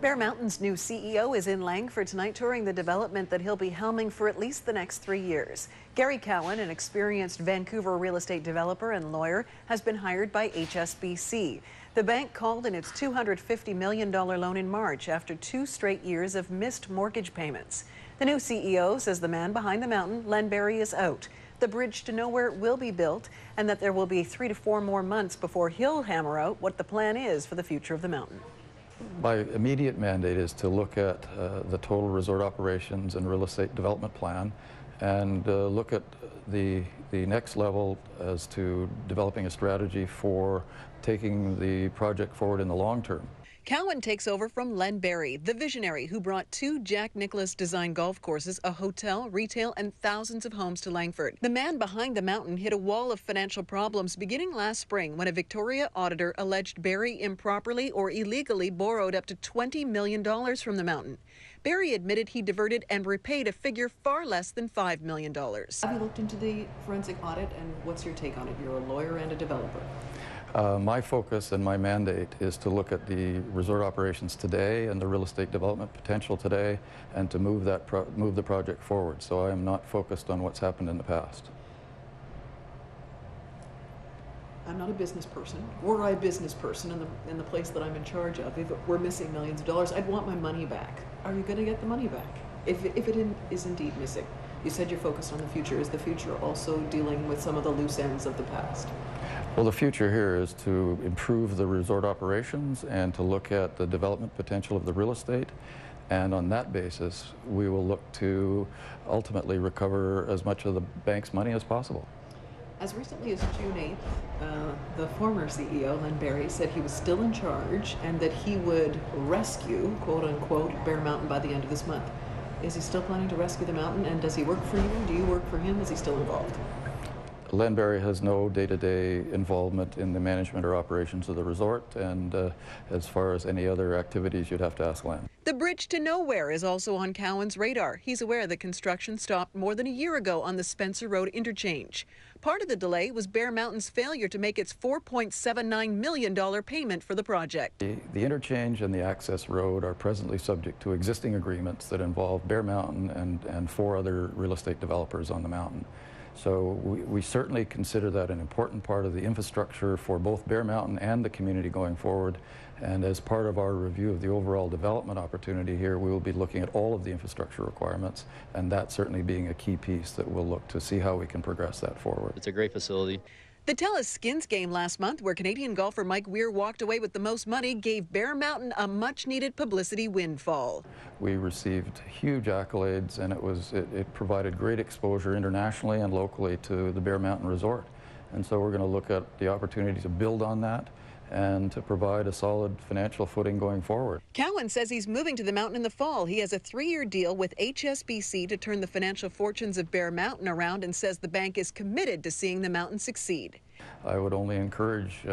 Bear Mountain's new CEO is in Langford tonight touring the development that he'll be helming for at least the next 3 years. Gary Cowan, an experienced Vancouver real estate developer and lawyer, has been hired by HSBC. The bank called in its $250 million loan in March after 2 straight years of missed mortgage payments. The new CEO says the man behind the mountain, Len Barrie, is out. The bridge to nowhere will be built, and that there will be 3 to 4 more months before he'll hammer out what the plan is for the future of the mountain. My immediate mandate is to look at the total resort operations and real estate development plan and look at the next level as to developing a strategy for taking the project forward in the long term. Cowan takes over from Len Barrie, the visionary who brought 2 Jack Nicklaus-designed golf courses, a hotel, retail, and thousands of homes to Langford. The man behind the mountain hit a wall of financial problems beginning last spring when a Victoria auditor alleged Barrie improperly or illegally borrowed up to $20 million from the mountain. Barrie admitted he diverted and repaid a figure far less than $5 million. Have you looked into the forensic audit, and what's your take on it? You're a lawyer and a developer. My focus and my mandate is to look at the resort operations today and the real estate development potential today, and to move the project forward. So I am not focused on what's happened in the past. I'm not a business person. Were I a business person in the place that I'm in charge of, if we're missing millions of dollars, I'd want my money back. Are you going to get the money back if it is indeed missing? You said you're focused on the future. Is the future also dealing with some of the loose ends of the past? Well, the future here is to improve the resort operations and to look at the development potential of the real estate. And on that basis, we will look to ultimately recover as much of the bank's money as possible. As recently as June 8th, the former CEO, Len Barrie, said he was still in charge and that he would rescue, quote unquote, Bear Mountain by the end of this month. Is he still planning to rescue the mountain, and does he work for you? Do you work for him? Is he still involved? Len Barrie has no day-to-day involvement in the management or operations of the resort, and as far as any other activities, you'd have to ask Len. The bridge to nowhere is also on Cowan's radar. He's aware that construction stopped more than a year ago on the Spencer Road interchange. Part of the delay was Bear Mountain's failure to make its $4.79 million payment for the project. The interchange and the access road are presently subject to existing agreements that involve Bear Mountain and 4 other real estate developers on the mountain. So we certainly consider that an important part of the infrastructure for both Bear Mountain and the community going forward. And as part of our review of the overall development opportunity here, we will be looking at all of the infrastructure requirements, and that certainly being a key piece that we'll look to see how we can progress that forward. It's a great facility. The TELUS Skins game last month, where Canadian golfer Mike Weir walked away with the most money, gave Bear Mountain a much-needed publicity windfall. We received huge accolades, and it provided great exposure internationally and locally to the Bear Mountain Resort. And so we're going to look at the opportunity to build on that and to provide a solid financial footing going forward. Cowan says he's moving to the mountain in the fall. He has a 3-year deal with HSBC to turn the financial fortunes of Bear Mountain around, and says the bank is committed to seeing the mountain succeed. I would only encourage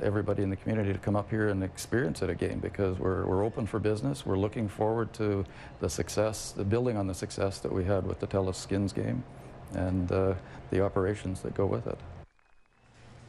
everybody in the community to come up here and experience it again, because we're open for business. We're looking forward to the building on the success that we had with the TELUS Skins game and the operations that go with it.